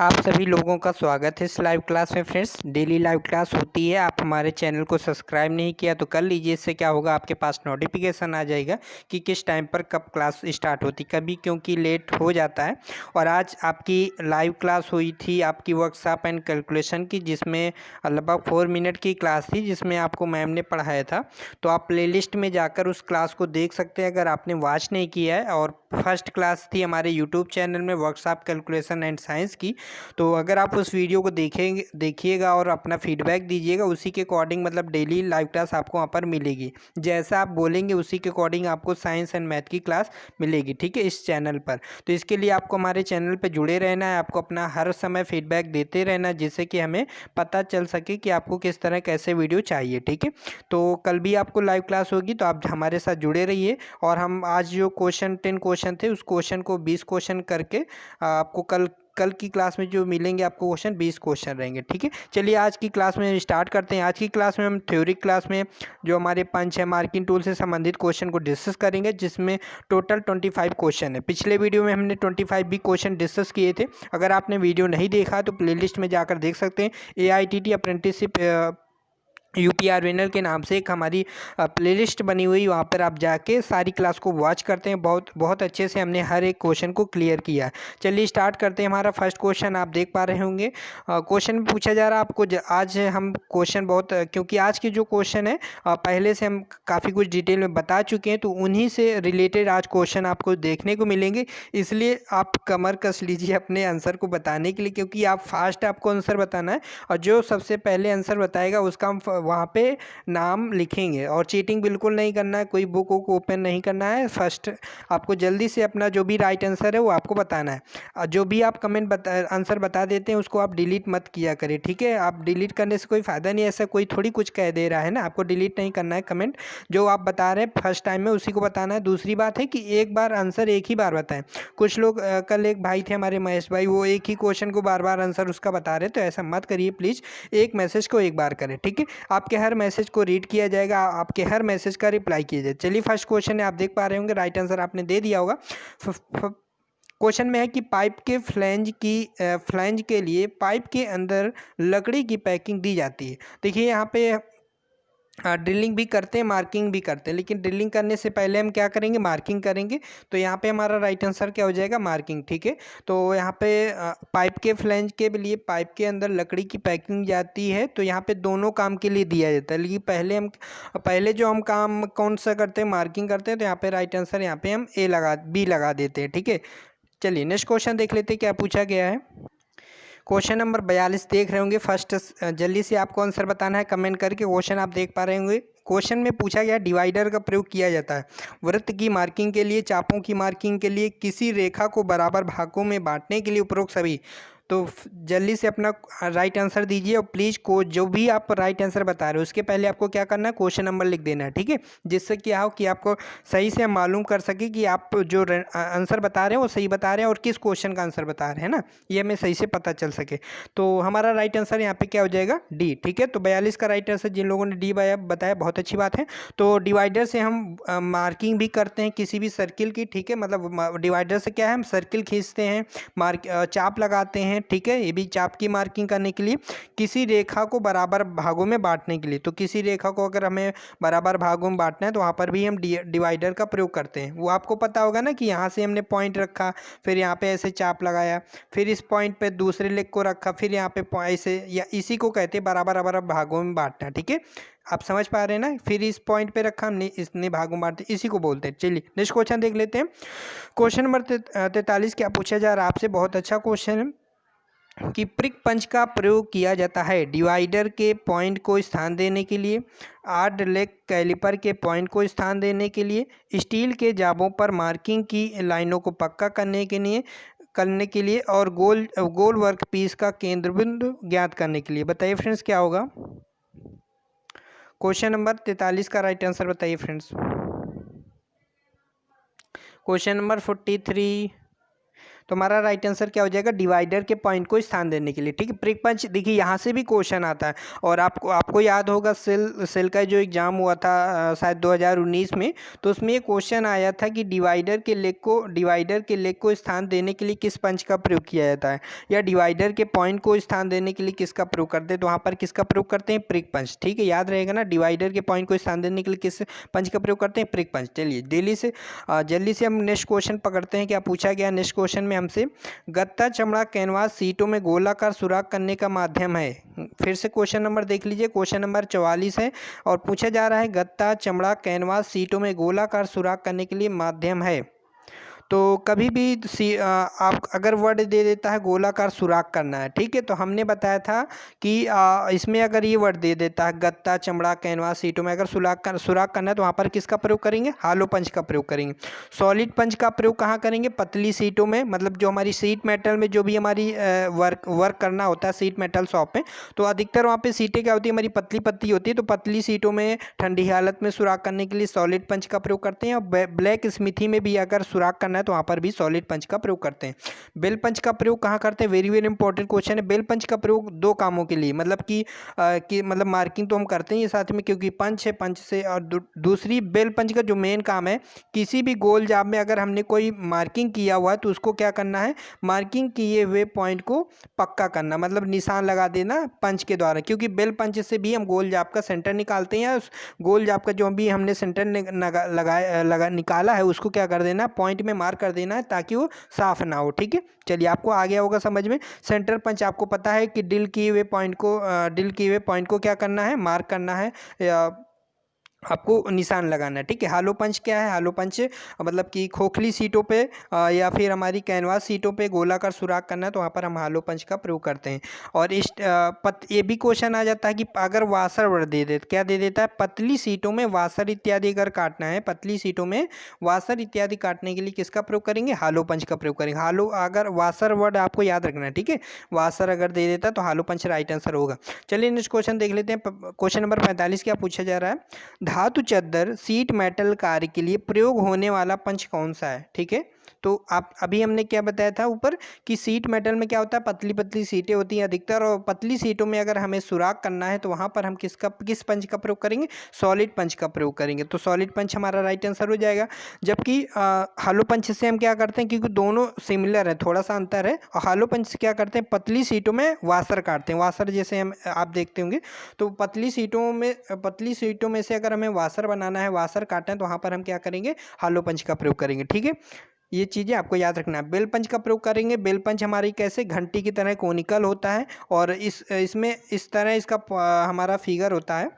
आप सभी लोगों का स्वागत है इस लाइव क्लास में। फ्रेंड्स, डेली लाइव क्लास होती है। आप हमारे चैनल को सब्सक्राइब नहीं किया तो कर लीजिए। इससे क्या होगा, आपके पास नोटिफिकेशन आ जाएगा कि किस टाइम पर कब क्लास स्टार्ट होती। कभी क्योंकि लेट हो जाता है। और आज आपकी लाइव क्लास हुई थी आपकी वर्कशॉप एंड कैलकुलेशन की, जिसमें लगभग 4 मिनट की क्लास थी, जिसमें आपको मैम ने पढ़ाया था। तो आप प्लेलिस्ट में जाकर उस क्लास को देख सकते हैं अगर आपने वॉच नहीं किया है। और फर्स्ट क्लास थी हमारे यूट्यूब चैनल में वर्कशॉप कैलकुलेशन एंड साइंस की। तो अगर आप उस वीडियो को देखिएगा और अपना फीडबैक दीजिएगा, उसी के अकॉर्डिंग मतलब डेली लाइव क्लास आपको वहाँ पर मिलेगी। जैसा आप बोलेंगे उसी के अकॉर्डिंग आपको साइंस एंड मैथ की क्लास मिलेगी, ठीक है, इस चैनल पर। तो इसके लिए आपको हमारे चैनल पर जुड़े रहना है, आपको अपना हर समय फीडबैक देते रहना, जिससे कि हमें पता चल सके कि आपको किस तरह कैसे वीडियो चाहिए, ठीक है। तो कल भी आपको लाइव क्लास होगी, तो आप हमारे साथ जुड़े रहिए। और हम आज जो 10 क्वेश्चन थे, उस क्वेश्चन को 20 क्वेश्चन करके आपको कल कल की क्लास में जो मिलेंगे आपको क्वेश्चन 20 क्वेश्चन रहेंगे, ठीक है। चलिए आज की क्लास में स्टार्ट करते हैं। आज की क्लास में हम थ्योरी क्लास में जो हमारे 5-6 मार्किंग टूल से संबंधित क्वेश्चन को डिस्कस करेंगे, जिसमें टोटल 25 क्वेश्चन है। पिछले वीडियो में हमने 25 भी क्वेश्चन डिस्कस किए थे। अगर आपने वीडियो नहीं देखा तो प्लेलिस्ट में जाकर देख सकते हैं। AITT अप्रेंटिसशिप UPR विनर के नाम से एक हमारी प्लेलिस्ट बनी हुई, वहाँ पर आप जाके सारी क्लास को वॉच करते हैं। बहुत बहुत अच्छे से हमने हर एक क्वेश्चन को क्लियर किया है। चलिए स्टार्ट करते हैं। हमारा फर्स्ट क्वेश्चन आप देख पा रहे होंगे। क्वेश्चन में पूछा जा रहा है आपको आज हम क्वेश्चन बहुत क्योंकि आज के जो क्वेश्चन है पहले से हम काफ़ी कुछ डिटेल में बता चुके हैं, तो उन्हीं से रिलेटेड आज क्वेश्चन आपको देखने को मिलेंगे। इसलिए आप कमर कस लीजिए अपने आंसर को बताने के लिए, क्योंकि आप फास्ट आपको आंसर बताना है। और जो सबसे पहले आंसर बताएगा उसका हम वहाँ पे नाम लिखेंगे। और चीटिंग बिल्कुल नहीं करना है, कोई बुक को ओपन नहीं करना है। फर्स्ट आपको जल्दी से अपना जो भी राइट आंसर है वो आपको बताना है। और जो भी आप आंसर बता देते हैं उसको आप डिलीट मत किया करें, ठीक है। आप डिलीट करने से कोई फ़ायदा नहीं है। ऐसा कोई थोड़ी कुछ कह दे रहा है ना, आपको डिलीट नहीं करना है कमेंट। जो आप बता रहे हैं फर्स्ट टाइम में उसी को बताना है। दूसरी बात है कि एक बार आंसर एक ही बार बताएं। कुछ लोग कल एक भाई थे हमारे महेश भाई, वो एक ही क्वेश्चन को बार बार आंसर उसका बता रहे, तो ऐसा मत करिए प्लीज़। एक मैसेज को एक बार करें, ठीक है। आपके हर मैसेज को रीड किया जाएगा, आपके हर मैसेज का रिप्लाई किया जाए। चलिए फर्स्ट क्वेश्चन है, आप देख पा रहे होंगे, राइट आंसर आपने दे दिया होगा। क्वेश्चन में है कि पाइप के फ्लैंज के लिए पाइप के अंदर लकड़ी की पैकिंग दी जाती है। देखिए यहाँ पे ड्रिलिंग भी करते हैं, मार्किंग भी करते हैं, लेकिन ड्रिलिंग करने से पहले हम क्या करेंगे, मार्किंग करेंगे। तो यहाँ पे हमारा राइट आंसर क्या हो जाएगा, मार्किंग, ठीक है। तो यहाँ पे पाइप के फ्लैंज के लिए पाइप के अंदर लकड़ी की पैकिंग जाती है, तो यहाँ पे दोनों काम के लिए दिया जाता है। लेकिन पहले जो हम काम कौन सा करते हैं, मार्किंग करते हैं, तो यहाँ पे राइट आंसर यहाँ पे हम बी लगा देते हैं, ठीक है। चलिए नेक्स्ट क्वेश्चन देख लेते हैं क्या पूछा गया है। क्वेश्चन नंबर 42 देख रहे होंगे। फर्स्ट जल्दी से आपको आंसर बताना है कमेंट करके। क्वेश्चन आप देख पा रहे होंगे। क्वेश्चन में पूछा गया डिवाइडर का प्रयोग किया जाता है वृत्त की मार्किंग के लिए, चापों की मार्किंग के लिए, किसी रेखा को बराबर भागों में बांटने के लिए, उपरोक्त सभी। तो जल्दी से अपना राइट आंसर दीजिए। और प्लीज़ को जो भी आप राइट आंसर बता रहे हो उसके पहले आपको क्या करना है, क्वेश्चन नंबर लिख देना है, ठीक है। जिससे क्या हो कि आपको सही से हम मालूम कर सके कि आप जो आंसर बता रहे हैं वो सही बता रहे हैं और किस क्वेश्चन का आंसर बता रहे हैं ना, ये हमें सही से पता चल सके। तो हमारा राइट आंसर यहाँ पे क्या हो जाएगा, डी, ठीक है। तो 42 का राइट आंसर जिन लोगों ने डी बताया बहुत अच्छी बात है। तो डिवाइडर से हम मार्किंग भी करते हैं किसी भी सर्किल की, ठीक है। मतलब डिवाइडर से क्या है, हम सर्किल खींचते हैं, चाप लगाते हैं, ठीक है। ये भी चाप की मार्किंग करने के लिए। किसी रेखा को बराबर भागों में बांटने के लिए, तो किसी रेखा को अगर हमें बराबर भागों में बांटना है तो वहाँ पर भी हम डिवाइडर का प्रयोग करते हैं। वो आपको पता होगा ना कि यहाँ से हमने पॉइंट रखा, फिर यहाँ पे ऐसे चाप लगाया, फिर इस पॉइंट पे दूसरे लेग को रखा, फिर यहाँ पे ऐसे, या इसी को कहते हैं बराबर बराबर भागों में बांटना, ठीक है। आप समझ पा रहे हैं ना। फिर इस पॉइंट पे रखा हमने, इसने भागों में बांटे, इसी को बोलते हैं। चलिए नेक्स्ट क्वेश्चन देख लेते हैं। क्वेश्चन नंबर 43 क्या पूछा जा रहा है आपसे, बहुत अच्छा क्वेश्चन है कि प्रिक पंच का प्रयोग किया जाता है डिवाइडर के पॉइंट को स्थान देने के लिए, आर्ड लेग कैलिपर के पॉइंट को स्थान देने के लिए, स्टील के जाबों पर मार्किंग की लाइनों को पक्का करने के लिए और गोल वर्क पीस का केंद्र बिंदु ज्ञात करने के लिए। बताइए फ्रेंड्स क्या होगा। क्वेश्चन नंबर 43 का राइट आंसर बताइए फ्रेंड्स। क्वेश्चन नंबर 43, तो हमारा राइट आंसर क्या हो जाएगा, डिवाइडर के पॉइंट को स्थान देने के लिए। ठीक है, प्रिक पंच देखिए यहाँ से भी क्वेश्चन आता है, और आपको याद होगा सेल का जो एग्जाम हुआ था शायद 2019 में, तो उसमें ये क्वेश्चन आया था कि डिवाइडर के लेग को स्थान देने के लिए किस पंच का प्रयोग किया जाता है, या डिवाइडर के पॉइंट को स्थान देने के लिए किसका प्रयोग करते हैं। तो वहाँ पर किसका प्रयोग करते हैं, प्रिक पंच। ठीक है, याद रहेगा ना, डिवाइडर के पॉइंट को स्थान देने के लिए किस पंच का प्रयोग करते हैं, प्रिक पंच। चलिए जल्दी से हम नेक्स्ट क्वेश्चन पकड़ते हैं। क्या पूछा गया नेक्स्ट क्वेश्चन में हमसे, गत्ता चमड़ा कैनवास सीटों में गोलाकार सुराख करने का माध्यम है। फिर से क्वेश्चन नंबर देख लीजिए, क्वेश्चन नंबर 44 है और पूछा जा रहा है गत्ता चमड़ा कैनवास सीटों में गोलाकार सुराख करने के लिए माध्यम है। तो कभी भी आप अगर वर्ड दे देता है गोलाकार सुराख करना है, ठीक है, तो हमने बताया था कि इसमें अगर ये वर्ड दे देता है गत्ता चमड़ा कैनवास सीटों में अगर सुराख करना है, तो वहाँ पर किसका प्रयोग करेंगे, हालो पंच का प्रयोग करेंगे। सॉलिड पंच का प्रयोग कहाँ करेंगे, पतली सीटों में, मतलब जो हमारी सीट मेटल में जो भी हमारी वर्क करना होता है सीट मेटल शॉप में, तो अधिकतर वहाँ पे सीटें क्या होती है, हमारी पतली पतली होती है, तो पतली सीटों में ठंडी हालत में सुराख करने के लिए सॉलिड पंच का प्रयोग करते हैं। और ब्लैक स्मिथी में भी अगर सुराख करना है तो वहाँ पर भी सॉलिड पंच का प्रयोग करते हैं। बेल पंच का प्रयोग कहाँ करते हैं, वेरी वेरी इंपॉर्टेंट क्वेश्चन है। बेल पंच का प्रयोग दो कामों के लिए, मतलब कि मतलब मार्किंग तो हम करते हैं ये साथ में, क्योंकि पंच है, पंच से, और दूसरी बेल पंच का जो मेन काम है, किसी भी गोल जाब में अगर हमने कोई मार्किंग किया हुआ है तो उसको क्या करना है, मार्किंग किए हुए पॉइंट को पक्का करना, मतलब निशान लगा देना पंच के द्वारा। क्योंकि बेल पंच से भी हम गोल जाब का सेंटर निकालते हैं, उस गोल जाब का जो भी हमने सेंटर निकाला है उसको क्या कर देना, पॉइंट में मार्क कर देना है, ताकि वो साफ ना हो। ठीक है, चलिए आपको आ गया होगा समझ में। सेंटर पंच आपको पता है कि ड्रिल किए हुए पॉइंट को क्या करना है, मार्क करना है, या आपको निशान लगाना है। ठीक है, हालो पंच क्या है, हालो पंच मतलब कि खोखली सीटों पे या फिर हमारी कैनवास सीटों पे गोलाकार सुराख करना है, तो वहाँ पर हम हालो पंच का प्रयोग करते हैं। और ये भी क्वेश्चन आ जाता है कि अगर वाशर वर्ड दे दे, क्या दे देता है, पतली सीटों में वाशर इत्यादि अगर काटना है, पतली सीटों में वाशर इत्यादि काटने के लिए किसका प्रयोग करेंगे, हालो पंच का प्रयोग करेंगे। हालो अगर वाशर वर्ड आपको याद रखना है, ठीक है, वाशर अगर दे देता तो हालो पंच राइट आंसर होगा। चलिए नेक्स्ट क्वेश्चन देख लेते हैं। क्वेश्चन नंबर 45 क्या पूछा जा रहा है, धातु चद्दर सीट मेटल कार्य के लिए प्रयोग होने वाला पंच कौन सा है। ठीक है, तो आप अभी हमने क्या बताया था ऊपर कि सीट मेटल में क्या होता है, पतली पतली सीटें होती हैं अधिकतर, और पतली सीटों में अगर हमें सुराख करना है तो वहाँ पर हम किस पंच का प्रयोग करेंगे, सॉलिड पंच का प्रयोग करेंगे। तो सॉलिड पंच हमारा राइट आंसर हो जाएगा। जबकि हालो पंच से हम क्या करते हैं, क्योंकि दोनों सिमिलर है, थोड़ा सा अंतर है, और हालो पंच से क्या करते हैं, पतली सीटों में वाशर काटते हैं, वाशर जैसे हम आप देखते होंगे, तो पतली सीटों में से अगर हमें वाशर बनाना है, वाशर काटना है, तो वहाँ पर हम क्या करेंगे, हालो पंच का प्रयोग करेंगे। ठीक है, ये चीज़ें आपको याद रखना है। बेल पंच का प्रयोग करेंगे, बेल पंच हमारी कैसे घंटी की तरह कोनिकल होता है, और इसमें इस तरह इसका हमारा फिगर होता है,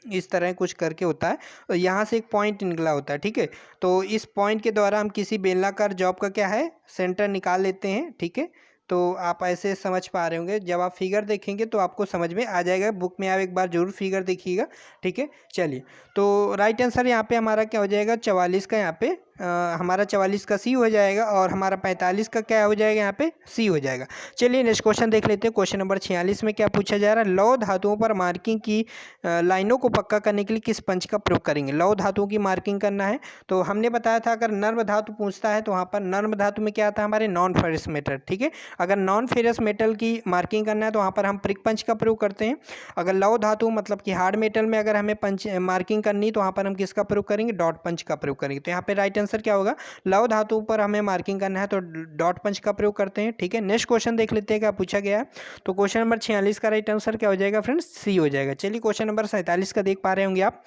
इस तरह कुछ करके होता है, और यहाँ से एक पॉइंट निकला होता है। ठीक है, तो इस पॉइंट के द्वारा हम किसी बेलनाकार जॉब का क्या है, सेंटर निकाल लेते हैं। ठीक है, तो आप ऐसे समझ पा रहे होंगे, जब आप फिगर देखेंगे तो आपको समझ में आ जाएगा, बुक में आप एक बार जरूर फिगर देखिएगा। ठीक है, चलिए, तो राइट आंसर यहाँ पे हमारा क्या हो जाएगा, 44 का, यहाँ पे हमारा 44 का सी हो जाएगा, और हमारा 45 का क्या हो जाएगा, यहाँ पे सी हो जाएगा। चलिए नेक्स्ट क्वेश्चन देख लेते हैं। क्वेश्चन नंबर 46 में क्या पूछा जा रहा है, लौह धातुओं पर मार्किंग की लाइनों को पक्का करने के लिए किस पंच का प्रयोग करेंगे। लौह धातुओं की मार्किंग करना है, तो हमने बताया था अगर नर्म धातु पूछता है तो वहाँ पर नर्म धातु में क्या आता है, हमारे नॉन फेरस मेटल। ठीक है, अगर नॉन फेरस मेटल की मार्किंग करना है तो वहाँ पर हम प्रिक पंच का प्रयोग करते हैं। अगर लौह धातु मतलब कि हार्ड मेटल में अगर हमें पंच मार्किंग करनी तो वहाँ पर हम किसका प्रयोग करेंगे, डॉट पंच का प्रयोग करेंगे। तो यहाँ पे राइट आंसर क्या होगा, लौह धातु पर हमें मार्किंग करना है तो डॉट पंच का प्रयोग करते हैं। ठीक है, नेक्स्ट क्वेश्चन देख लेते हैं क्या पूछा गया है। तो क्वेश्चन नंबर 46 का राइट आंसर क्या हो जाएगा फ्रेंड्स, सी हो जाएगा। चलिए क्वेश्चन नंबर 47 का देख पा रहे होंगे आप,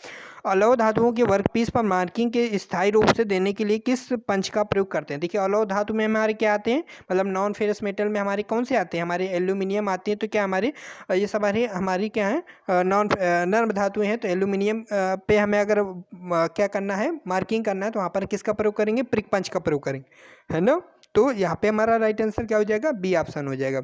अलौह धातुओं के वर्कपीस पर मार्किंग के स्थायी रूप से देने के लिए किस पंच का प्रयोग करते हैं। देखिए अलौह धातु में हमारे क्या आते हैं, मतलब नॉन फेरस मेटल में हमारे कौन से आते हैं, हमारे एल्यूमिनियम आती है। तो क्या ये सब हमारी क्या है, नर्म धातुएं हैं। तो एल्यूमिनियम पे हमें अगर क्या करना है, मार्किंग करना है, तो वहाँ पर किसका प्रयोग करेंगे, प्रिक पंच का प्रयोग करेंगे, है ना। तो यहाँ पे हमारा राइट आंसर क्या हो जाएगा, बी ऑप्शन हो जाएगा।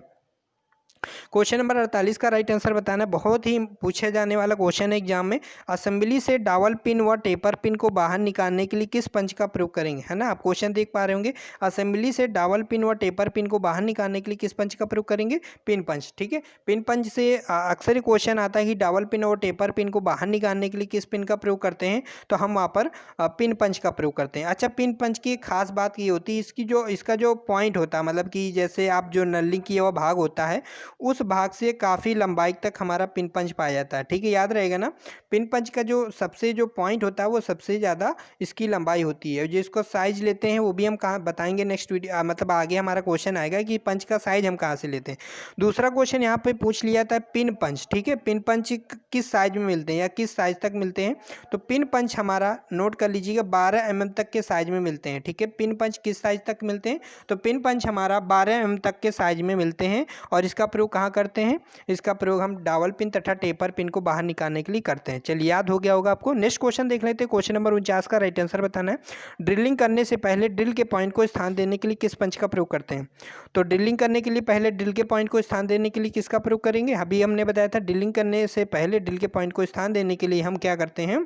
क्वेश्चन नंबर 48 का राइट आंसर बताना है। बहुत ही पूछे जाने वाला क्वेश्चन है एग्जाम में। असेंबली से डावल पिन व टेपर पिन को बाहर निकालने के लिए किस पंच का प्रयोग करेंगे, है ना। आप क्वेश्चन देख पा रहे होंगे, असेंबली से डावल पिन व टेपर पिन को बाहर निकालने के लिए किस पंच का प्रयोग करेंगे, पिन पंच। ठीक है, पिन पंच से अक्सर ही क्वेश्चन आता है कि डावल पिन और टेपर पिन को बाहर निकालने के लिए किस पिन का प्रयोग करते हैं, तो हम वहाँ पर पिन पंच का प्रयोग करते हैं। अच्छा, पिन पंच की एक खास बात ये होती है, इसका जो पॉइंट होता है, मतलब कि जैसे आप जो नलिंग किया हुआ भाग होता है उस भाग से काफ़ी लंबाई तक हमारा पिन पंच पाया जाता है। ठीक है, याद रहेगा ना। पिन पंच का जो सबसे जो पॉइंट होता है वो सबसे ज़्यादा इसकी लंबाई होती है। जो इसको साइज लेते हैं वो भी हम कहाँ बताएंगे नेक्स्ट वीडियो, मतलब आगे हमारा क्वेश्चन आएगा कि पंच का साइज हम कहाँ से लेते हैं। दूसरा क्वेश्चन यहाँ पे पूछ लिया था पिन पंच। ठीक है, पिन पंच किस साइज में मिलते हैं या किस साइज तक मिलते हैं, तो पिन पंच हमारा नोट कर लीजिएगा 12 mm तक के साइज में मिलते हैं। ठीक है, पिन पंच किस साइज तक मिलते हैं, तो पिन पंच हमारा 12 mm तक के साइज में मिलते हैं। और इसका प्रयोग कहाँ करते हैं, इसका प्रयोग हम डावल पिन तथा टेपर पिन को बाहर निकालने के लिए करते हैं। चलिए, याद हो गया होगा आपको। नेक्स्ट क्वेश्चन देख लेते हैं। क्वेश्चन नंबर 49 का राइट आंसर बताना है। ड्रिलिंग करने से पहले ड्रिल के पॉइंट को स्थान देने के लिए किस पंच का प्रयोग करते हैं, तो ड्रिलिंग करने के लिए पहले ड्रिल के पॉइंट को स्थान देने के लिए किसका प्रयोग करेंगे, अभी हमने बताया था ड्रिलिंग करने से पहले ड्रिल के पॉइंट को स्थान देने के लिए हम क्या करते हैं,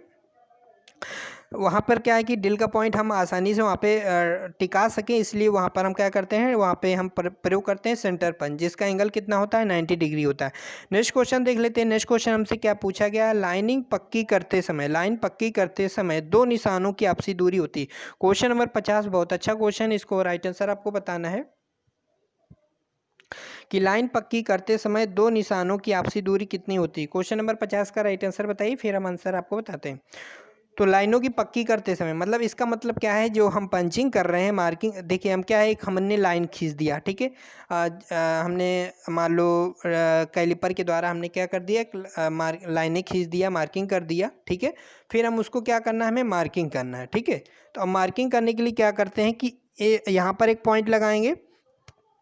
वहाँ पर क्या है कि ड्रिल का पॉइंट हम आसानी से वहाँ पे टिका सकें, इसलिए वहाँ पर हम क्या करते हैं, वहाँ पे हम प्रयोग करते हैं सेंटर पंच, जिसका एंगल कितना होता है, 90 डिग्री होता है। नेक्स्ट क्वेश्चन देख लेते हैं। नेक्स्ट क्वेश्चन हमसे क्या पूछा गया, लाइन पक्की करते समय दो निशानों की आपसी दूरी होती है। क्वेश्चन नंबर 50 बहुत अच्छा क्वेश्चन, इसको राइट आंसर आपको बताना है कि लाइन पक्की करते समय दो निशानों की आपसी दूरी कितनी होती है। क्वेश्चन नंबर 50 का राइट आंसर बताइए, फिर हम आंसर आपको बताते हैं। तो लाइनों की पक्की करते समय मतलब इसका मतलब क्या है, जो हम पंचिंग कर रहे हैं, मार्किंग, देखिए हम क्या है, एक हमने लाइन खींच दिया। ठीक है, हमने मान लो कैलिपर के द्वारा हमने क्या कर दिया, लाइनें खींच दिया, मार्किंग कर दिया। ठीक है, फिर हम उसको क्या करना है, हमें मार्किंग करना है। ठीक है, तो अब मार्किंग करने के लिए क्या करते हैं कि यहाँ पर एक पॉइंट लगाएंगे,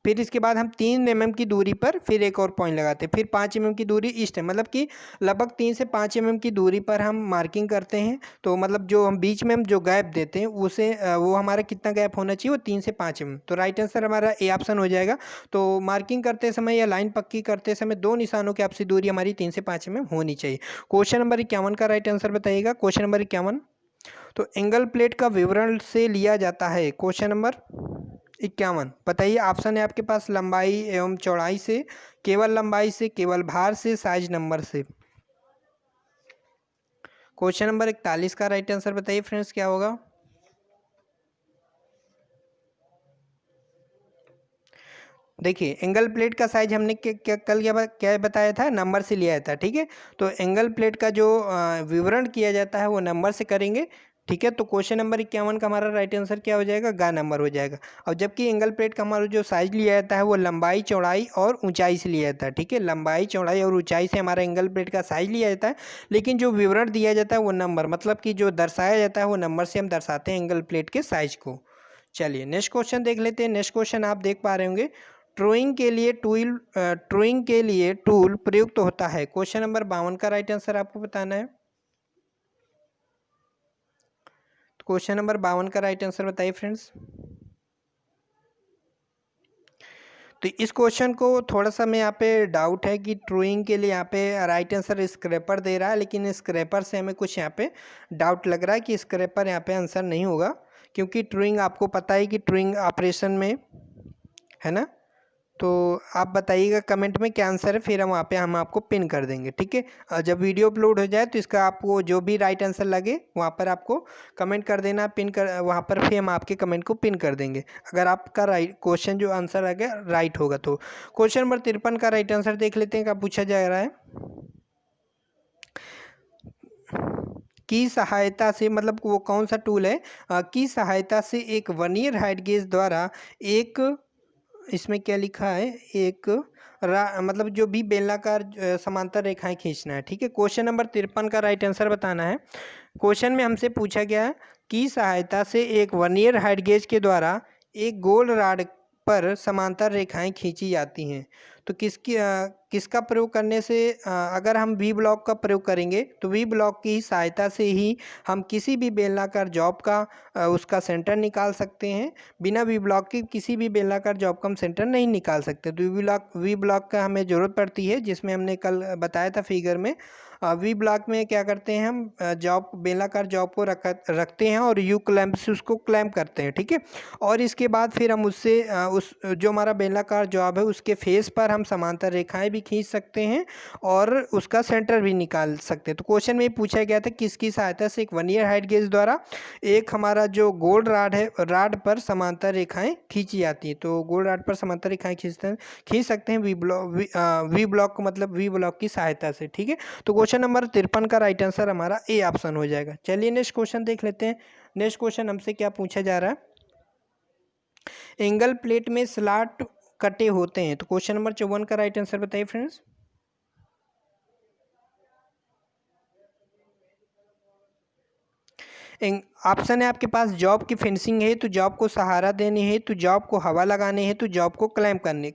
फिर इसके बाद हम 3 mm की दूरी पर फिर एक और पॉइंट लगाते हैं, फिर 5 mm की दूरी ईस्ट है, मतलब कि लगभग 3 से 5 mm की दूरी पर हम मार्किंग करते हैं। तो मतलब जो हम बीच में हम जो गैप देते हैं उसे वो हमारा कितना गैप होना चाहिए, वो 3 से 5 mm। तो राइट आंसर हमारा ए ऑप्शन हो जाएगा। तो मार्किंग करते समय या लाइन पक्की करते समय दो निशानों की आपसी दूरी हमारी 3 से 5 mm होनी चाहिए। क्वेश्चन नंबर 51 का राइट आंसर बताइएगा। क्वेश्चन नंबर 51, तो एंगल प्लेट का विवरण से लिया जाता है। क्वेश्चन नंबर 51 बताइए। ऑप्शन है आपके पास लंबाई एवं चौड़ाई से, केवल लंबाई से, केवल भार से, साइज नंबर से। क्वेश्चन नंबर 41 का राइट आंसर बताइए फ्रेंड्स, क्या होगा। देखिए, एंगल प्लेट का साइज हमने कल क्या बताया था, नंबर से लिया था। ठीक है, तो एंगल प्लेट का जो विवरण किया जाता है वो नंबर से करेंगे। ठीक है, तो क्वेश्चन नंबर 51 का हमारा राइट आंसर क्या हो जाएगा, गा नंबर हो जाएगा। और जबकि एंगल प्लेट का हमारा जो साइज लिया जाता है वो लंबाई, चौड़ाई और ऊंचाई से लिया जाता है। ठीक है, लंबाई, चौड़ाई और ऊंचाई से हमारा एंगल प्लेट का साइज लिया जाता है, लेकिन जो विवरण दिया जाता है वो नंबर, मतलब कि जो दर्शाया जाता है वो नंबर से हम दर्शाते हैं एंगल प्लेट के साइज को। चलिए, नेक्स्ट क्वेश्चन देख लेते हैं। नेक्स्ट क्वेश्चन आप देख पा रहे होंगे, ट्रोइंग के लिए टूल प्रयुक्त होता है। क्वेश्चन नंबर 52 का राइट आंसर आपको बताना है। क्वेश्चन नंबर 52 का राइट आंसर बताइए फ्रेंड्स। तो इस क्वेश्चन को थोड़ा सा मैं यहाँ पे डाउट है कि ट्रूइंग के लिए यहाँ पे राइट आंसर स्क्रैपर दे रहा है, लेकिन स्क्रैपर से हमें कुछ यहाँ पे डाउट लग रहा है कि स्क्रैपर यहाँ पे आंसर नहीं होगा, क्योंकि ट्रूइंग आपको पता है कि ट्रूइंग ऑपरेशन में है ना। तो आप बताइएगा कमेंट में क्या आंसर है, फिर हम वहाँ पे हम आपको पिन कर देंगे। ठीक है, जब वीडियो अपलोड हो जाए तो इसका आपको जो भी राइट आंसर लगे वहाँ पर आपको कमेंट कर देना, पिन कर, वहाँ पर फिर हम आपके कमेंट को पिन कर देंगे अगर आपका राइट क्वेश्चन जो आंसर आ गया राइट होगा। तो क्वेश्चन नंबर 53 का राइट आंसर देख लेते हैं, क्या पूछा जा रहा है। की सहायता से, मतलब वो कौन सा टूल है, की सहायता से एक वर्नियर हाइट गेज द्वारा एक, इसमें क्या लिखा है, एक मतलब जो भी बेलनाकार समांतर रेखाएं खींचना है। ठीक है, क्वेश्चन नंबर 53 का राइट आंसर बताना है। क्वेश्चन में हमसे पूछा गया है कि सहायता से एक वर्नियर हाइट गेज के द्वारा एक गोल राड पर समांतर रेखाएं खींची जाती हैं। तो किसका प्रयोग करने से, अगर हम वी ब्लॉक का प्रयोग करेंगे तो वी ब्लॉक की सहायता से ही हम किसी भी बेलनाकार जॉब का उसका सेंटर निकाल सकते हैं। बिना वी ब्लॉक के किसी भी बेलनाकार जॉब का हम सेंटर नहीं निकाल सकते। तो वी ब्लॉक का हमें ज़रूरत पड़ती है, जिसमें हमने कल बताया था फिगर में। वी ब्लॉक में क्या करते हैं हम, जॉब बेलनाकार जॉब को रखते हैं और यू क्लैंप से उसको क्लैंप करते हैं, ठीक है। और इसके बाद फिर हम उससे उस जो हमारा बेलनाकार जॉब है उसके फेस पर हम समांतर रेखाएं भी खींच सकते हैं और उसका सेंटर भी निकाल सकते हैं। तो क्वेश्चन में पूछा गया था किसकी सहायता से, एक वर्नियर हाइट गेज द्वारा, एक हमारा जो गोल्ड राड है, राड पर समांतर रेखाएं खींची जाती है। तो गोल्ड राड पर समांतर रेखाएं खींच सकते हैं वी ब्लॉक को, मतलब वी ब्लॉक की सहायता से, ठीक है। तो क्वेश्चन नंबर 53 का राइट आंसर हमारा ए ऑप्शन हो जाएगा। चलिए नेक्स्ट क्वेश्चन देख लेते हैं। नेक्स्ट क्वेश्चन हमसे क्या पूछा जा रहा है, एंगल प्लेट में स्लॉट कटे होते हैं। तो क्वेश्चन नंबर 54 का राइट आंसर बताइए फ्रेंड्स। ऑप्शन है आपके पास, जॉब की फिनिशिंग है तो जॉब को सहारा देने है, तो जॉब को हवा लगाने है, तो जॉब को क्लैम करने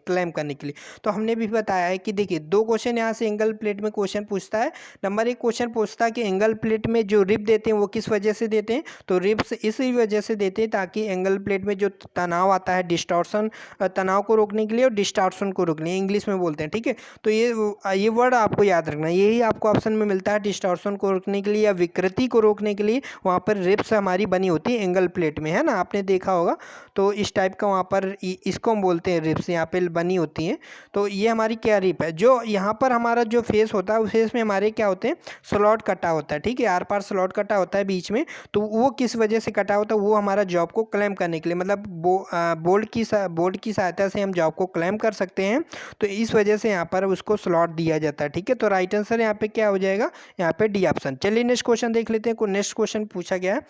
के लिए। तो हमने भी बताया है कि देखिए दो क्वेश्चन यहाँ से एंगल प्लेट में क्वेश्चन पूछता है। नंबर एक क्वेश्चन पूछता है कि एंगल प्लेट में जो रिब देते हैं वो किस वजह से देते हैं। तो रिब्स इसी वजह से देते हैं ताकि एंगल प्लेट में जो तनाव आता है, डिस्टॉर्शन, तनाव को रोकने के लिए और डिस्टॉर्शन को रोकने, इंग्लिश में बोलते हैं, ठीक है। तो ये वर्ड आपको याद रखना, यही आपको ऑप्शन में मिलता है, डिस्टॉर्शन को रोकने के लिए या विकृति को रोकने के लिए वहाँ पर रिब्स हमारी बनी होती है एंगल प्लेट में, है ना, आपने देखा होगा। तो इस टाइप का वहाँ पर इसको हम बोलते हैं रिब्स, यहाँ पे बनी होती हैं। तो ये हमारी क्या रिब है, जो यहाँ पर हमारा जो फेस होता है उस फेस में हमारे क्या होते हैं, स्लॉट कटा होता है, ठीक है, आर पार स्लॉट कटा होता है बीच में। तो वो किस वजह से कटा होता है, वो हमारा जॉब को क्लेम करने के लिए, मतलब बोल्ट की सहायता से हम जॉब को क्लेम कर सकते हैं। तो इस वजह से यहाँ पर उसको स्लॉट दिया जाता है, ठीक है। तो राइट आंसर यहाँ पे क्या हो जाएगा, यहाँ पे डी ऑप्शन। चलिए नेक्स्ट क्वेश्चन देख लेते हैं। नेक्स्ट क्वेश्चन पूछा गया है,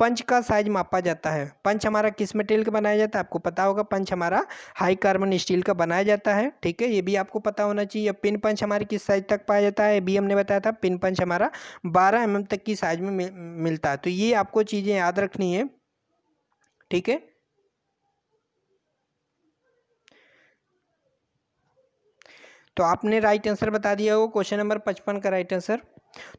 पंच का साइज मापा जाता है। पंच हमारा किस मटेरियल का बनाया जाता है, आपको पता होगा, पंच हमारा हाई कार्बन स्टील का बनाया जाता है, ठीक है, ये भी आपको पता होना चाहिए। पिन पंच हमारे किस साइज तक पाया जाता है, भी हमने बताया था, पिन पंच हमारा 12 mm तक की साइज में मिलता है। तो ये आपको चीज़ें याद रखनी है, ठीक है। तो आपने राइट आंसर बता दिया हो क्वेश्चन नंबर 55 का राइट आंसर।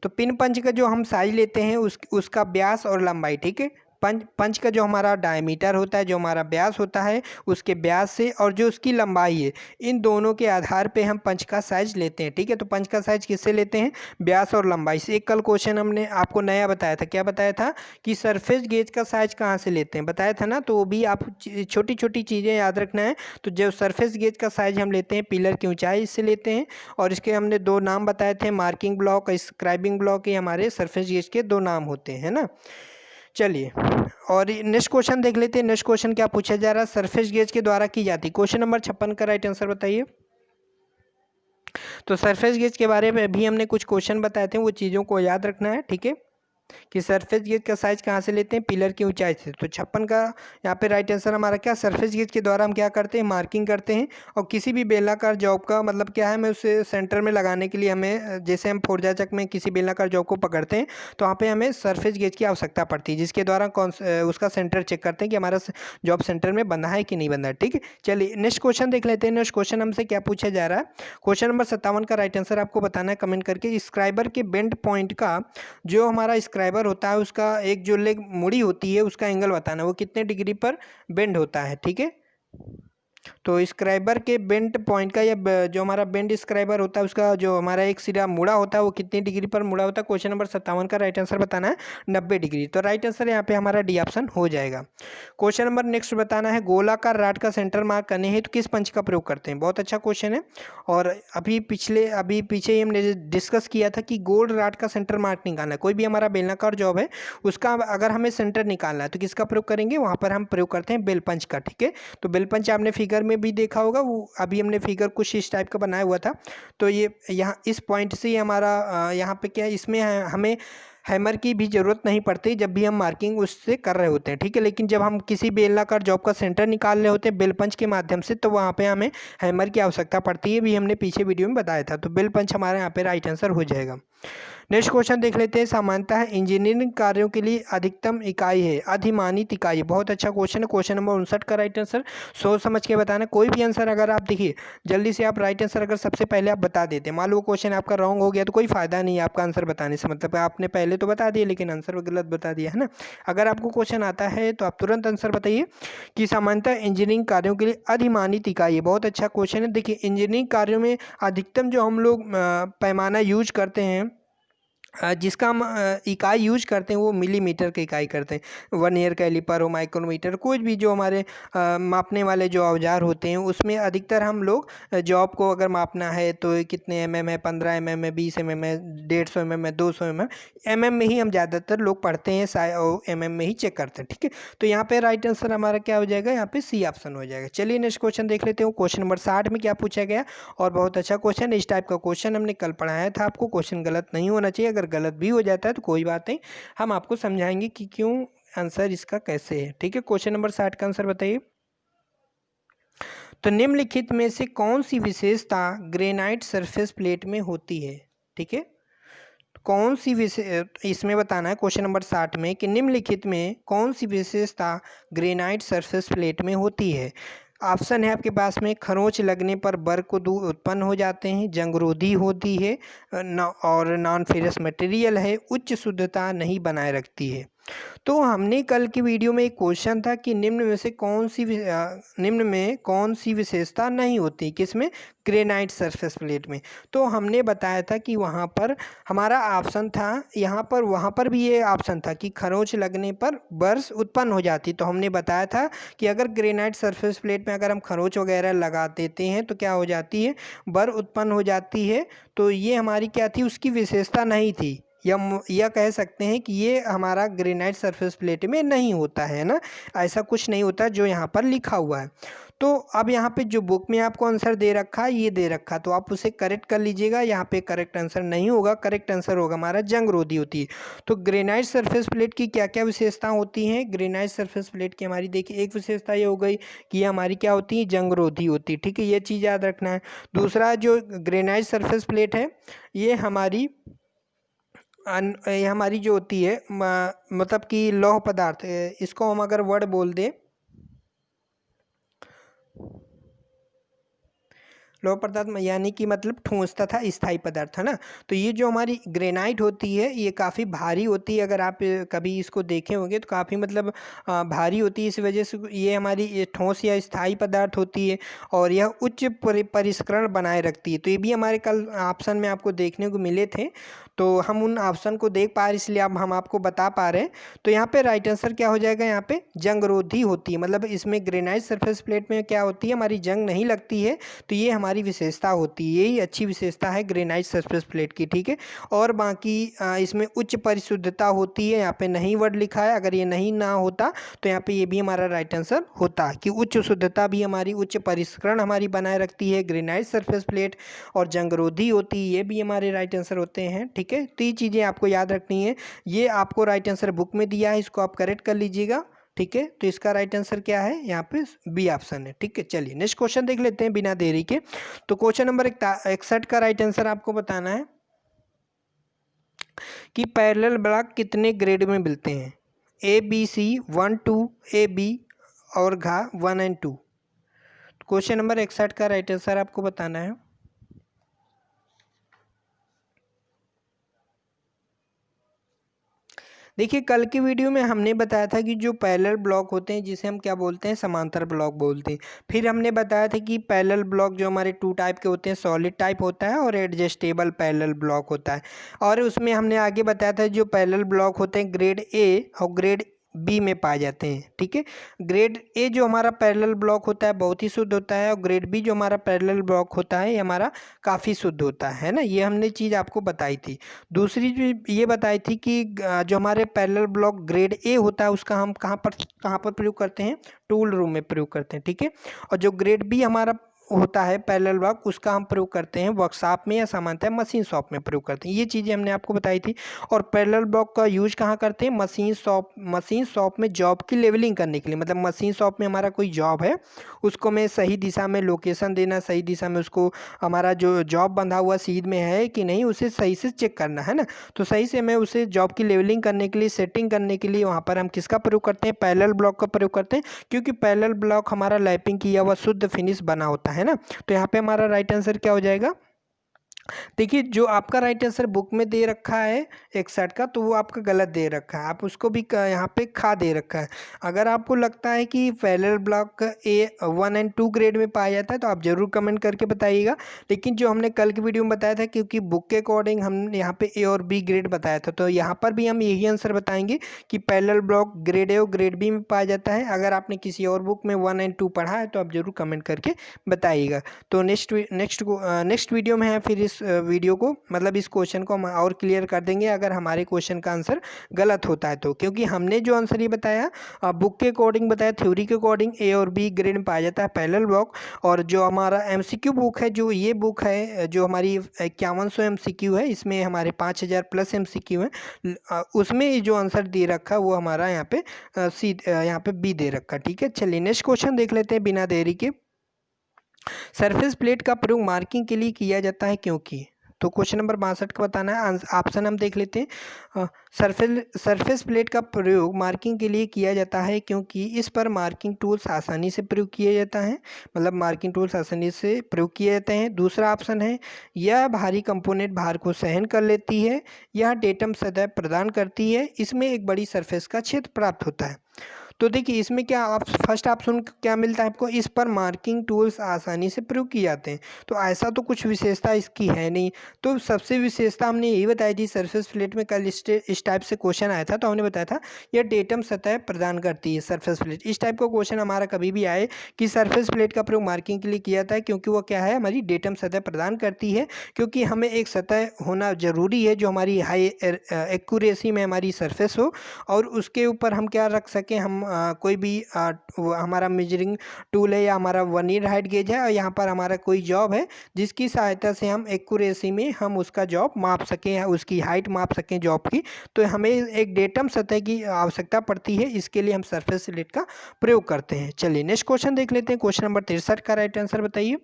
तो पिन पंच का जो हम साइज लेते हैं उसका व्यास और लंबाई, ठीक है। पंच का जो हमारा डायमीटर होता है, जो हमारा व्यास होता है, उसके व्यास से और जो उसकी लंबाई है, इन दोनों के आधार पे हम पंच का साइज लेते हैं, ठीक है। तो पंच का साइज किससे लेते हैं, व्यास और लंबाई से। एक कल क्वेश्चन हमने आपको नया बताया था, क्या बताया था कि सरफेस गेज का साइज कहाँ से लेते हैं, बताया था ना। तो वो भी आप छोटी छोटी चीज़ें याद रखना है। तो जो सरफेस गेज का साइज हम लेते हैं, पिलर की ऊंचाई से लेते हैं, और इसके हमने दो नाम बताए थे, मार्किंग ब्लॉक, स्क्राइबिंग ब्लॉक, ये हमारे सरफेस गेज के दो नाम होते हैं ना। चलिए और नेक्स्ट क्वेश्चन देख लेते हैं। नेक्स्ट क्वेश्चन क्या पूछा जा रहा है, सरफेस गेज के द्वारा की जाती। क्वेश्चन नंबर 56 का राइट आंसर बताइए। तो सरफेस गेज के बारे में भी हमने कुछ क्वेश्चन बताए थे, वो चीज़ों को याद रखना है, ठीक है, कि सरफेस गेज का साइज कहाँ से लेते हैं, पिलर की ऊंचाई से। तो 56 का यहाँ पे राइट आंसर हमारा क्या, सरफेस गेज के द्वारा हम क्या करते हैं, मार्किंग करते हैं। और किसी भी बेलनाकार जॉब का मतलब क्या है, हमें उसे सेंटर में लगाने के लिए हमें, जैसे हम फोरजाचक में किसी बेलनाकार जॉब को पकड़ते हैं तो वहाँ पर हमें सरफेस गेज की आवश्यकता पड़ती है, जिसके द्वारा उसका सेंटर चेक करते हैं कि हमारा जॉब सेंटर में बंधा है कि नहीं बंधा है, ठीक है। चलिए नेक्स्ट क्वेश्चन देख लेते हैं। नेक्स्ट क्वेश्चन हमसे क्या पूछा जा रहा है, क्वेश्चन नंबर 57 का राइट आंसर आपको बताना है कमेंट करके। स्क्राइबर के बेंड पॉइंट का, जो हमारा स्क्राइबर होता है उसका एक जो लेग मुड़ी होती है उसका एंगल बताना, वो कितने डिग्री पर बेंड होता है, ठीक है। तो स्क्राइबर के बेंड पॉइंट का, या जो हमारा बेंड स्क्राइबर होता है उसका जो हमारा एक सिरा मुड़ा होता है वो कितनी डिग्री पर मुड़ा होता है। क्वेश्चन नंबर 57 का राइट आंसर बताना है 90 डिग्री। तो राइट आंसर यहाँ पे हमारा डी ऑप्शन हो जाएगा। क्वेश्चन नंबर नेक्स्ट बताना है, गोलाकार राड का सेंटर मार्क करने हैं तो किस पंच का प्रयोग करते हैं। बहुत अच्छा क्वेश्चन है, और अभी पीछे ही हमने डिस्कस किया था कि गोल राड का सेंटर मार्क निकालना है। कोई भी हमारा बेलनाकार जॉब है उसका अगर हमें सेंटर निकालना है तो किसका प्रयोग करेंगे, वहाँ पर हम प्रयोग करते हैं बेल पंच का, ठीक है। तो बेल पंच आपने फिगर में भी देखा होगा, वो अभी हमने फिगर कुछ इस टाइप का बनाया हुआ था। तो ये यहाँ इस पॉइंट से ही हमारा यहाँ पे क्या है, इसमें हमें हैमर की भी ज़रूरत नहीं पड़ती जब भी हम मार्किंग उससे कर रहे होते हैं, ठीक है। लेकिन जब हम किसी बेलनाकार जॉब का सेंटर निकाल रहे होते हैं बेल पंच के माध्यम से, तो वहाँ पे हमें हैमर की आवश्यकता पड़ती है, भी हमने पीछे वीडियो में बताया था। तो बेल पंच हमारे यहाँ पे राइट आंसर हो जाएगा। नेक्स्ट क्वेश्चन देख लेते हैं। सामान्यतः इंजीनियरिंग कार्यों के लिए अधिकतम इकाई है अधिमानित इकाई। बहुत अच्छा क्वेश्चन है, क्वेश्चन नंबर 59 का राइट आंसर सोच समझ के बताना। कोई भी आंसर अगर आप देखिए जल्दी से आप राइट आंसर अगर सबसे पहले आप बता देते, मान लो क्वेश्चन आपका रॉन्ग हो गया तो कोई फायदा नहीं है आपका आंसर बताने से, मतलब आपने पहले तो बता दिया लेकिन आंसर गलत बता दिया, है ना। अगर आपको क्वेश्चन आता है तो आप तुरंत आंसर बताइए कि सामान्यतः इंजीनियरिंग कार्यों के लिए अधिमानित इकाई है। बहुत अच्छा क्वेश्चन है। देखिए इंजीनियरिंग कार्यों में अधिकतम जो हम लोग पैमाना यूज करते हैं, जिसका हम इकाई यूज करते हैं वो मिलीमीटर की इकाई करते हैं। वर्नियर कैलिपर हो, माइक्रोमीटर, कोई भी जो हमारे मापने वाले जो औजार होते हैं उसमें अधिकतर हम लोग जॉब को अगर मापना है तो कितने mm है, 15 mm है, 20 mm है, 150 mm है, 200 mm में ही हम ज़्यादातर लोग पढ़ते हैं, mm में ही चेक करते हैं, ठीक है। तो यहाँ पे राइट आंसर हमारा क्या हो जाएगा, यहाँ पे सी ऑप्शन हो जाएगा। चलिए नेक्स्ट क्वेश्चन देख लेते हो। क्वेश्चन नंबर 60 में क्या पूछा गया, और बहुत अच्छा क्वेश्चन, इस टाइप का क्वेश्चन हमने कल पढ़ाया था आपको। क्वेश्चन गलत नहीं होना चाहिए, अगर गलत भी हो जाता है तो कोई बात नहीं, हम आपको समझाएंगे कि क्यों आंसर इसका कैसे है, ठीक है। क्वेश्चन नंबर 60 का आंसर बताइए। तो निम्नलिखित में से कौन सी विशेषता ग्रेनाइट सरफेस प्लेट में होती है, ठीक है। कौन सी इसमें बताना है क्वेश्चन नंबर 60 में कि निम्नलिखित में कौन सी विशेषता ग्रेनाइट सरफेस प्लेट में होती है। ऑप्शन है आपके पास में, खरोंच लगने पर बर को दूर उत्पन्न हो जाते हैं, जंगरोधी होती है और नॉन फेरस मटेरियल है, उच्च शुद्धता नहीं बनाए रखती है। तो हमने कल की वीडियो में एक क्वेश्चन था कि निम्न में से निम्न में कौन सी विशेषता नहीं होती, किसमें, ग्रेनाइट सरफेस प्लेट में। तो हमने बताया था कि वहाँ पर हमारा ऑप्शन था, यहाँ पर वहाँ पर भी ये ऑप्शन था कि खरोंच लगने पर बर्स उत्पन्न हो जाती। तो हमने बताया था कि अगर ग्रेनाइट सरफेस प्लेट में अगर हम खरोंच वगैरह लगा देते हैं तो क्या हो जाती है, बर उत्पन्न हो जाती है। तो ये हमारी क्या थी, उसकी विशेषता नहीं थी, या कह सकते हैं कि ये हमारा ग्रेनाइट सरफेस प्लेट में नहीं होता है ना, ऐसा कुछ नहीं होता जो यहाँ पर लिखा हुआ है। तो अब यहाँ पे जो बुक में आपको आंसर दे रखा है, ये दे रखा, तो आप उसे करेक्ट कर लीजिएगा। यहाँ पे करेक्ट आंसर नहीं होगा, करेक्ट आंसर होगा हमारा जंगरोधी होती है। तो ग्रेनाइट सरफेस प्लेट की क्या क्या विशेषता होती हैं, ग्रेनाइट सरफेस प्लेट की हमारी देखिए एक विशेषता ये हो गई कि ये हमारी क्या होती है, जंगरोधी होती है, ठीक है, ये चीज़ याद रखना है। दूसरा जो ग्रेनाइट सरफेस प्लेट है ये हमारी जो होती है मतलब कि लौह पदार्थ, इसको हम अगर वर्ड बोल दें, लौह पदार्थ यानी कि मतलब ठोस तथा स्थायी पदार्थ, है ना। तो ये जो हमारी ग्रेनाइट होती है ये काफ़ी भारी होती है, अगर आप कभी इसको देखे होंगे तो काफ़ी मतलब भारी होती है, इस वजह से ये हमारी ये ठोस या स्थायी पदार्थ होती है और यह उच्च परिष्करण बनाए रखती है। तो ये भी हमारे कल ऑप्शन में आपको देखने को मिले थे, तो हम उन ऑप्शन को देख पा रहे इसलिए अब हम आपको बता पा रहे हैं। तो यहाँ पे राइट आंसर क्या हो जाएगा, यहाँ पे जंगरोधी होती है, मतलब इसमें ग्रेनाइट सरफेस प्लेट में क्या होती है, हमारी जंग नहीं लगती है। तो ये हमारी विशेषता होती है, यही अच्छी विशेषता है ग्रेनाइट सरफेस प्लेट की, ठीक है। और बाकी इसमें उच्च परिशुद्धता होती है, यहाँ पे नहीं वर्ड लिखा है, अगर ये नहीं ना होता तो यहाँ पे ये भी हमारा राइट आंसर होता कि उच्च शुद्धता भी हमारी, उच्च परिष्करण हमारी बनाए रखती है ग्रेनाइट सरफेस प्लेट, और जंगरोधी होती है, ये भी हमारे राइट आंसर होते हैं, ठीक है। तो ये चीज़ें आपको याद रखनी है। ये आपको राइट आंसर बुक में दिया है, इसको आप करेक्ट कर लीजिएगा, ठीक है। तो इसका राइट आंसर क्या है, यहाँ पे बी ऑप्शन है, ठीक है। चलिए नेक्स्ट क्वेश्चन देख लेते हैं बिना देरी के। तो क्वेश्चन नंबर 61 का राइट आंसर आपको बताना है कि पैरेलल ब्लॉक कितने ग्रेड में मिलते हैं, A B C 1 2, A B और घा 1 एंड 2। क्वेश्चन नंबर 61 का राइट आंसर आपको बताना है। देखिए कल की वीडियो में हमने बताया था कि जो पैरेलल ब्लॉक होते हैं जिसे हम क्या बोलते हैं, समांतर ब्लॉक बोलते हैं। फिर हमने बताया था कि पैरेलल ब्लॉक जो हमारे 2 टाइप के होते हैं, सॉलिड टाइप होता है और एडजस्टेबल पैरेलल ब्लॉक होता है। और उसमें हमने आगे बताया था जो पैरेलल ब्लॉक होते हैं ग्रेड ए और ग्रेड बी में पाए जाते हैं, ठीक है। ग्रेड ए जो हमारा पैरेलल ब्लॉक होता है बहुत ही शुद्ध होता है, और ग्रेड बी जो हमारा पैरेलल ब्लॉक होता है ये हमारा काफ़ी शुद्ध होता है ना, ये हमने चीज़ आपको बताई थी। दूसरी जो ये बताई थी कि जो हमारे पैरेलल ब्लॉक ग्रेड ए होता है उसका हम कहाँ पर प्रयोग करते हैं, टूल रूम में प्रयोग करते हैं, ठीक है। और जो ग्रेड बी हमारा होता है पैरेलल ब्लॉक, उसका हम प्रयोग करते हैं वर्कशॉप में या सामान्यतः मशीन शॉप में प्रयोग करते हैं। ये चीज़ें हमने आपको बताई थी। और पैरेलल ब्लॉक का यूज कहाँ करते हैं? मशीन शॉप में जॉब की लेवलिंग करने के लिए। मतलब मशीन शॉप में हमारा कोई जॉब है, उसको मैं सही दिशा में लोकेशन देना, सही दिशा में उसको हमारा जो जॉब बंधा हुआ सीध में है कि नहीं, उसे सही से चेक करना है ना। तो सही से मैं उसे जॉब की लेवलिंग करने के लिए, सेटिंग करने के लिए वहाँ पर हम किसका प्रयोग करते हैं? पैरेलल ब्लॉक का प्रयोग करते हैं, क्योंकि पैरेलल ब्लॉक हमारा लैपिंग किया हुआ शुद्ध फिनिश बना होता है ना। तो यहाँ पे हमारा राइट आंसर क्या हो जाएगा? देखिए, जो आपका राइट आंसर बुक में दे रखा है 61 का, तो वो आपका गलत दे रखा है। आप उसको भी यहाँ पे खा दे रखा है। अगर आपको लगता है कि parallel block A 1 and 2 grade में पाया जाता है तो आप ज़रूर कमेंट करके बताइएगा। लेकिन जो हमने कल की वीडियो में बताया था, क्योंकि बुक के अकॉर्डिंग हम यहाँ पे ए और बी ग्रेड बताया था, तो यहाँ पर भी हम यही आंसर बताएंगे कि पैरेलल ब्लॉक ग्रेड ए और ग्रेड बी में पाया जाता है। अगर आपने किसी और बुक में 1 एंड 2 पढ़ा है तो आप ज़रूर कमेंट करके बताइएगा। तो नेक्स्ट वीडियो में है फिर इस वीडियो को, मतलब इस क्वेश्चन को हम और क्लियर कर देंगे अगर हमारे क्वेश्चन का आंसर गलत होता है तो। क्योंकि हमने जो आंसर ये बताया बुक के अकॉर्डिंग बताया, थ्योरी के अकॉर्डिंग ए और बी ग्रेड में पाया जाता है पैरेलल ब्लॉक। और जो हमारा एमसीक्यू बुक है, जो ये बुक है जो हमारी 5100 एमसीक्यू है, इसमें हमारे 5000 प्लस एमसीक्यू है, उसमें जो आंसर दे रखा है वो हमारा यहाँ पे यहाँ पे बी दे रखा। ठीक है, चलिए नेक्स्ट क्वेश्चन देख लेते हैं बिना देरी के। सरफेस प्लेट का प्रयोग मार्किंग के लिए किया जाता है क्योंकि। तो क्वेश्चन नंबर 62 का बताना है। ऑप्शन हम देख लेते हैं। सरफेस प्लेट का प्रयोग मार्किंग के लिए किया जाता है क्योंकि इस पर मार्किंग टूल्स आसानी से प्रयोग किया जाता है। मतलब मार्किंग टूल्स आसानी से प्रयोग किए जाते हैं। दूसरा ऑप्शन है, यह भारी कंपोनेंट भार को सहन कर लेती है, यह डेटम सतह प्रदान करती है, इसमें एक बड़ी सरफेस का क्षेत्र प्राप्त होता है। तो देखिए इसमें क्या, आप फर्स्ट ऑप्शन क्या मिलता है आपको? इस पर मार्किंग टूल्स आसानी से प्रयोग किए जाते हैं। तो ऐसा तो कुछ विशेषता इसकी है नहीं। तो सबसे विशेषता हमने यही बताई थी। सरफेस प्लेट में कल इस टाइप से क्वेश्चन आया था, तो हमने बताया था यह डेटम सतह प्रदान करती है सरफेस प्लेट। इस टाइप का क्वेश्चन हमारा कभी भी आए कि सरफेस प्लेट का प्रयोग मार्किंग के लिए किया जाता है क्योंकि वो क्या है, हमारी डेटम सतह प्रदान करती है। क्योंकि हमें एक सतह होना जरूरी है जो हमारी हाई एक्यूरेसी में हमारी सरफेस हो, और उसके ऊपर हम क्या रख सकें, हम कोई भी हमारा मेजरिंग टूल है या हमारा वर्नियर हाइट गेज है, और यहाँ पर हमारा कोई जॉब है जिसकी सहायता से हम एक्यूरेसी में हम उसका जॉब माप सकें या उसकी हाइट माप सकें जॉब की। तो हमें एक डेटम सतह की आवश्यकता पड़ती है, इसके लिए हम सरफेस स्लेट का प्रयोग करते हैं। चलिए नेक्स्ट क्वेश्चन देख लेते हैं। क्वेश्चन नंबर 63 का राइट आंसर बताइए।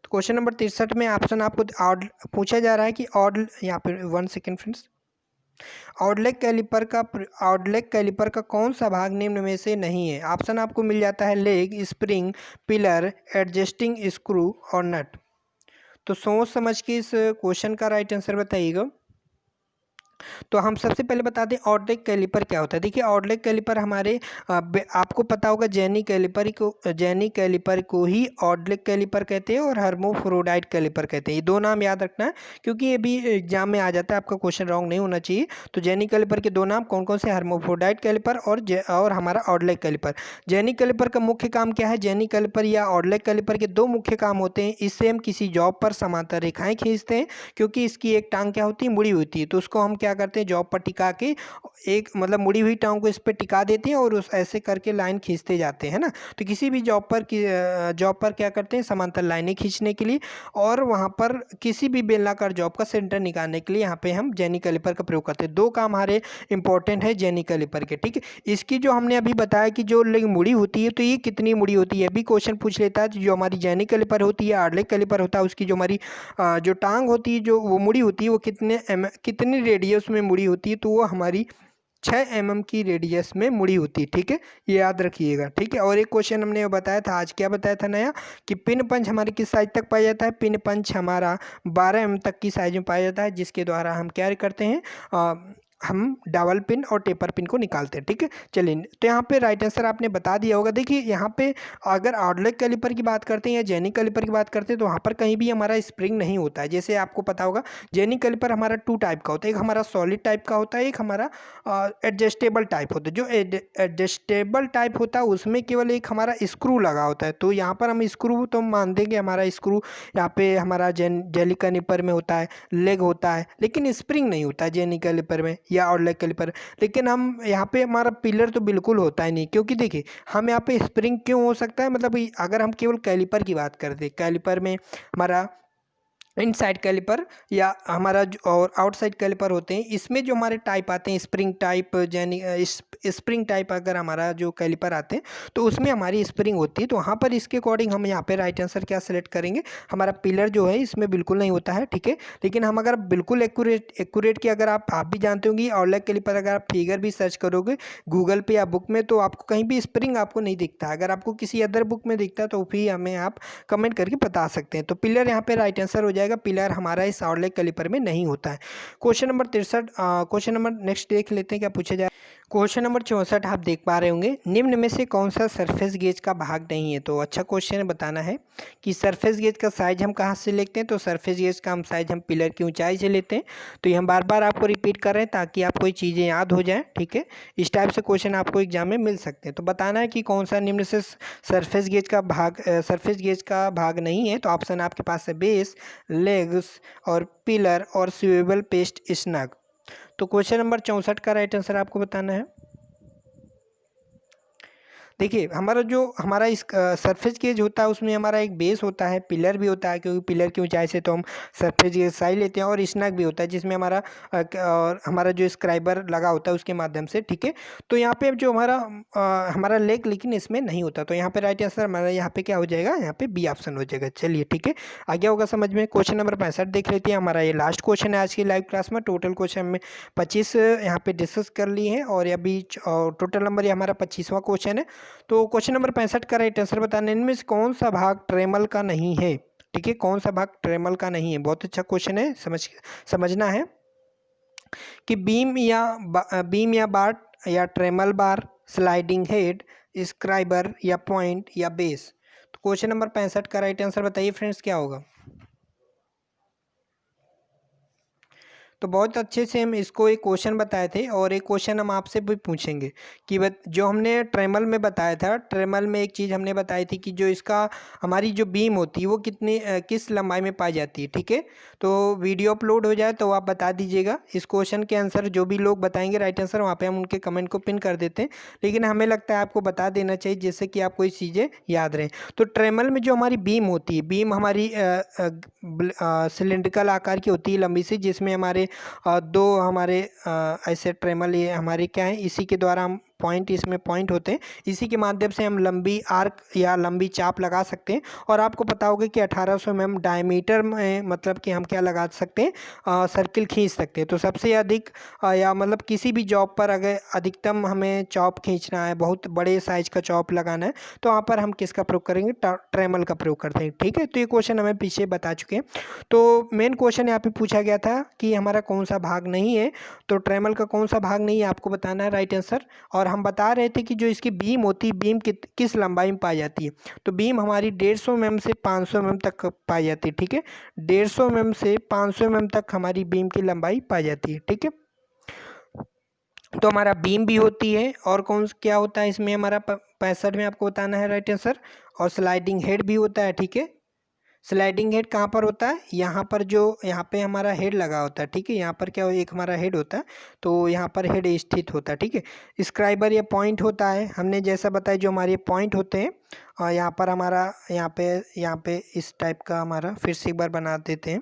तो क्वेश्चन नंबर 63 में ऑप्शन आपको ऑड पूछा जा रहा है कि ऑड, यहाँ पर 1 सेकेंड फ्रेंड्स, आउटलेग कैलिपर का कौन सा भाग निम्न में से नहीं है? ऑप्शन आपको मिल जाता है leg, spring, pillar, adjusting screw और नट। तो सोच समझ के इस क्वेश्चन का राइट आंसर बताइएगा। तो हम सबसे पहले बता दें आउटलेग कैलिपर क्या होता है। देखिए आउटलेग कैलिपर हमारे आपको पता होगा जेनी कैलिपर को ही आउटलेग कैलिपर कहते हैं और हर्मोफ्रोडाइट कैलिपर कहते हैं। ये दो नाम याद रखना है क्योंकि ये भी एग्जाम में आ जाता है, आपका क्वेश्चन रॉन्ग नहीं होना चाहिए। तो जेनी कैलिपर के दो नाम कौन कौन से? हर्मोफ्रोडाइट कैलिपर और हमारा आउटलेग कैलिपर। जेनी कैलिपर का मुख्य काम क्या है? जेनी कैलिपर या आउटलेग कैलिपर के दो मुख्य काम होते हैं। इससे हम किसी जॉब पर समांतर रेखाएं खींचते हैं, क्योंकि इसकी एक टांग क्या होती है, मुड़ी होती है। तो उसको हम क्या करते हैं, जॉब पर टिका के एक मतलब मुड़ी हुई टांग को इस पर टिका देते हैं और उस ऐसे करके लाइन खींचते जाते हैं ना। तो किसी भी जॉब पर क्या करते हैं, समांतर लाइनें खींचने के लिए, और वहाँ पर किसी भी बेलनाकार जॉब का सेंटर निकालने के लिए यहाँ पे हम जेनी कैलिपर का प्रयोग करते हैं। दो काम हमारे इंपॉर्टेंट है जेनी कैलिपर के। ठीक है, इसकी जो हमने अभी बताया कि जो मुड़ी होती है, तो ये कितनी मुड़ी होती है भी क्वेश्चन पूछ लेता है। जो हमारी जेनी कैलिपर होती है, आर्लेग कैलिपर होता है, उसकी जो हमारी जो टांग होती है, जो वो मुड़ी होती है, वो कितनी रेडियस में मुड़ी होती है? तो वो हमारी 6 mm की रेडियस में मुड़ी होती है। ठीक है, ये याद रखिएगा। ठीक है, और एक क्वेश्चन हमने बताया था आज, क्या बताया था नया, कि पिन पंच हमारे किस साइज तक पाया जाता है? पिन पंच हमारा 12 mm तक की साइज में पाया जाता है, जिसके द्वारा हम क्या करते हैं, हम डबल पिन और टेपर पिन को निकालते हैं। ठीक है, चलिए तो यहाँ पे राइट आंसर आपने बता दिया होगा। देखिए यहाँ पे अगर आउटलेग कैलिपर की बात करते हैं या जेनी कैलिपर की बात करते हैं, तो वहाँ पर कहीं भी हमारा स्प्रिंग नहीं होता है। जैसे आपको पता होगा जेनी कैलिपर हमारा 2 टाइप का होता है, एक हमारा सॉलिड टाइप का होता है, एक हमारा एडजस्टेबल टाइप होता है। जो एडजस्टेबल टाइप होता है उसमें केवल एक हमारा स्क्रू लगा होता है। तो यहाँ पर हम स्क्रू तो मान देंगे, हमारा स्क्रू यहाँ पे हमारा जेनी कैलिपर में होता है, लेग होता है, लेकिन स्प्रिंग नहीं होता है जेनी कैलिपर में। या आउटलेट कैलिपर। लेकिन हम यहाँ पे हमारा पिलर तो बिल्कुल होता ही नहीं, क्योंकि देखिए हम यहाँ पे स्प्रिंग क्यों हो सकता है, मतलब अगर हम केवल कैलिपर की बात करते, कैलिपर में हमारा इनसाइड कैलिपर या हमारा जो और आउटसाइड कैलिपर होते हैं, इसमें जो हमारे टाइप आते हैं स्प्रिंग टाइप, यानी स्प्रिंग टाइप अगर हमारा जो कैलिपर आते हैं तो उसमें हमारी स्प्रिंग होती है। तो वहाँ पर इसके अकॉर्डिंग हम यहाँ पे राइट आंसर क्या सेलेक्ट करेंगे, हमारा पिलर जो है इसमें बिल्कुल नहीं होता है, ठीक है। लेकिन हम अगर बिल्कुल एक्यूरेट की अगर आप भी जानते होंगे आउटलेट कैलिपर, अगर आप फिगर भी सर्च करोगे गूगल पे या बुक में तो आपको कहीं भी स्प्रिंग आपको नहीं दिखता है। अगर आपको किसी अदर बुक में दिखता है तो भी हमें आप कमेंट करके बता सकते हैं। तो पिलर यहाँ पे राइट आंसर हो जाएगा, पिलर हमारा इस आउटलेट कैलिपर में नहीं होता है। Question number 63, question number next देख लेते हैं क्या पूछा जाए। क्वेश्चन नंबर 64 आप देख पा रहे होंगे, निम्न में से कौन सा सरफेस गेज का भाग नहीं है। तो अच्छा क्वेश्चन बताना है कि सरफेस गेज का साइज हम कहाँ से लेते हैं। तो सरफेस गेज का हम साइज हम पिलर की ऊंचाई से लेते हैं। तो ये हम बार बार आपको रिपीट कर रहे हैं ताकि आपको ये चीज़ें याद हो जाएं, ठीक है। इस टाइप से क्वेश्चन आपको एग्जाम में मिल सकते हैं। तो बताना है कि कौन सा निम्न से सरफेस गेज का भाग नहीं है। तो ऑप्शन आपके पास है बेस, लेग्स और पिलर और स्विवेबल पेस्ट स्नग। तो क्वेश्चन नंबर 64 का राइट आंसर आपको बताना है। देखिए हमारा इस सरफेस गेज होता है उसमें हमारा एक बेस होता है, पिलर भी होता है, क्योंकि पिलर की ऊंचाई से तो हम सरफेस गेज साइज लेते हैं, और स्नैक भी होता है जिसमें और हमारा जो स्क्राइबर लगा होता है उसके माध्यम से, ठीक है। तो यहाँ पे जो हमारा लेग लेकिन इसमें नहीं होता। तो यहाँ पे राइट आंसर हमारा यहाँ पे क्या हो जाएगा, यहाँ पे बी ऑप्शन हो जाएगा। चलिए ठीक है, आगे होगा समझ में। क्वेश्चन नंबर 65 देख लेते हैं। हमारा ये लास्ट क्वेश्चन है आज की लाइव क्लास में। टोटल क्वेश्चन में 25 यहाँ पे डिस्कस कर लिए हैं, और ये अभी टोटल नंबर ये हमारा 25वां क्वेश्चन है। तो क्वेश्चन नंबर 65 का राइट आंसर बताना, इनमें से कौन सा भाग ट्रेमल का नहीं है, ठीक है। कौन सा भाग ट्रेमल का नहीं है, बहुत अच्छा क्वेश्चन है, समझना है कि बीम या बार या ट्रेमल बार, स्लाइडिंग हेड, स्क्राइबर या पॉइंट या बेस। तो क्वेश्चन नंबर 65 का राइट आंसर बताइए फ्रेंड्स, क्या होगा। तो बहुत अच्छे से हम इसको एक क्वेश्चन बताए थे, और एक क्वेश्चन हम आपसे भी पूछेंगे कि जो हमने ट्रेमल में बताया था, ट्रेमल में एक चीज़ हमने बताई थी कि जो इसका हमारी जो बीम होती है वो किस लंबाई में पाई जाती है, ठीक है। तो वीडियो अपलोड हो जाए तो आप बता दीजिएगा इस क्वेश्चन के आंसर, जो भी लोग बताएंगे राइट आंसर वहाँ पर हम उनके कमेंट को पिन कर देते हैं। लेकिन हमें लगता है आपको बता देना चाहिए जिससे कि आपको ये चीज़ें याद रहें। तो ट्रेमल में जो हमारी बीम होती है, बीम हमारी सिलेंड्रिकल आकार की होती है, लंबी सी, जिसमें हमारे दो हमारे ऐसे ट्रेमल ये हमारे क्या है, इसी के द्वारा हम इसमें पॉइंट होते हैं, इसी के माध्यम से हम लंबी आर्क या लंबी चाप लगा सकते हैं। और आपको पता होगा कि 1800 mm डायमीटर में, मतलब कि हम क्या लगा सकते हैं, सर्किल खींच सकते हैं। तो सबसे अधिक या मतलब किसी भी जॉब पर अगर अधिकतम हमें चॉप खींचना है, बहुत बड़े साइज का चॉप लगाना है, तो वहाँ पर हम किसका प्रयोग करेंगे, ट्रेमल का प्रयोग करते हैं, ठीक है। तो ये क्वेश्चन हमें पीछे बता चुके हैं। तो मेन क्वेश्चन यहाँ पे पूछा गया था कि हमारा कौन सा भाग नहीं है। तो ट्रेमल का कौन सा भाग नहीं है आपको बताना है राइट आंसर। और हम बता रहे थे कि जो इसकी बीम होती है, बीम किस लंबाई में पाई जाती है। तो बीम हमारी 150 mm से 500 mm तक पाई जाती है, ठीक है। 150 mm से 500 mm तक हमारी बीम की लंबाई पाई जाती है, ठीक है। तो हमारा बीम भी होती है, और क्या होता है इसमें हमारा 65 में आपको बताना है राइट आंसर। और स्लाइडिंग हेड भी होता है, ठीक है। स्लाइडिंग हेड कहाँ पर होता है, यहाँ पे हमारा हेड लगा होता है, ठीक है। यहाँ पर क्या एक हमारा हेड होता है, तो यहाँ पर हेड स्थित होता है, ठीक है। स्क्राइबर या पॉइंट होता है, हमने जैसा बताया जो हमारे पॉइंट होते हैं, और यहाँ पर हमारा यहाँ पे इस टाइप का हमारा फिर से एक बार बना देते हैं।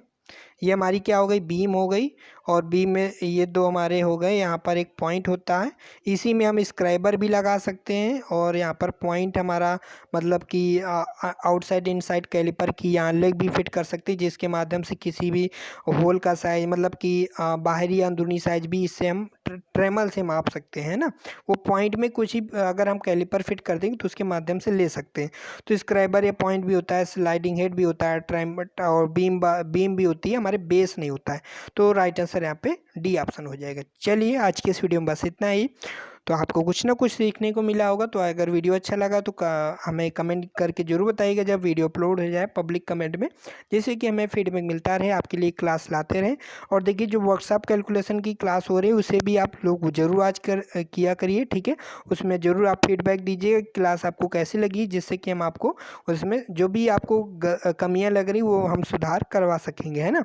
ये हमारी क्या हो गई, बीम हो गई, और बीम में ये दो हमारे हो गए, यहाँ पर एक पॉइंट होता है, इसी में हम स्क्राइबर भी लगा सकते हैं। और यहाँ पर पॉइंट हमारा मतलब कि आउटसाइड इनसाइड कैलिपर की यहाँ लेग भी फिट कर सकते हैं, जिसके माध्यम से किसी भी होल का साइज, मतलब कि बाहरी अंदरूनी साइज भी इससे हम ट्रेमल से माप सकते हैं ना। वो पॉइंट में कुछ ही अगर हम कैलिपर फिट कर देंगे तो उसके माध्यम से ले सकते हैं। तो स्क्राइबर या पॉइंट भी होता है, स्लाइडिंग हेड भी होता है, और बीम भी होती है, हमारे बेस नहीं होता है। तो राइट आंसर यहाँ पे डी ऑप्शन हो जाएगा। चलिए आज के इस वीडियो में बस इतना ही। तो आपको कुछ ना कुछ सीखने को मिला होगा। तो अगर वीडियो अच्छा लगा तो हमें कमेंट करके ज़रूर बताइएगा जब वीडियो अपलोड हो जाए पब्लिक कमेंट में, जिससे कि हमें फीडबैक मिलता रहे, आपके लिए क्लास लाते रहें। और देखिए जो व्हाट्सअप कैलकुलेशन की क्लास हो रही है उसे भी आप लोग ज़रूर आज किया करिए, ठीक है। उसमें ज़रूर आप फीडबैक दीजिए क्लास आपको कैसी लगी, जिससे कि हम आपको उसमें जो भी आपको कमियाँ लग रही वो हम सुधार करवा सकेंगे, है ना।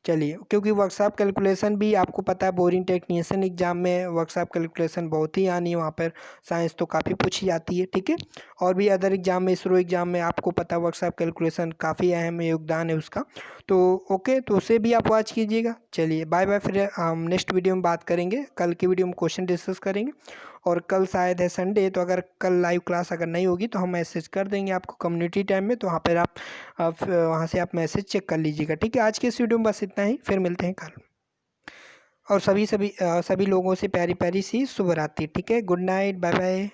चलिए, क्योंकि वर्कशॉप कैलकुलेशन भी आपको पता है बोरिंग टेक्नीशियन एग्जाम में वर्कशॉप कैलकुलेशन बहुत ही आनी है, वहाँ पर साइंस तो काफ़ी पूछी जाती है, ठीक है। और भी अदर एग्जाम में, इसरो एग्जाम में आपको पता है वर्कशॉप कैलकुलेशन काफ़ी अहम योगदान है उसका। तो ओके, तो उसे भी आप वॉच कीजिएगा। चलिए बाय बाय, फिर हम नेक्स्ट वीडियो में बात करेंगे। कल की वीडियो में क्वेश्चन डिस्कस करेंगे। और कल शायद है संडे, तो अगर कल लाइव क्लास अगर नहीं होगी तो हम मैसेज कर देंगे आपको कम्युनिटी टाइम में, तो वहाँ पर आप वहाँ से आप मैसेज चेक कर लीजिएगा, ठीक है। आज के इस वीडियो में बस इतना ही, फिर मिलते हैं कल। और सभी लोगों से प्यारी प्यारी सी शुभ रात्रि, ठीक है। Good night, bye bye.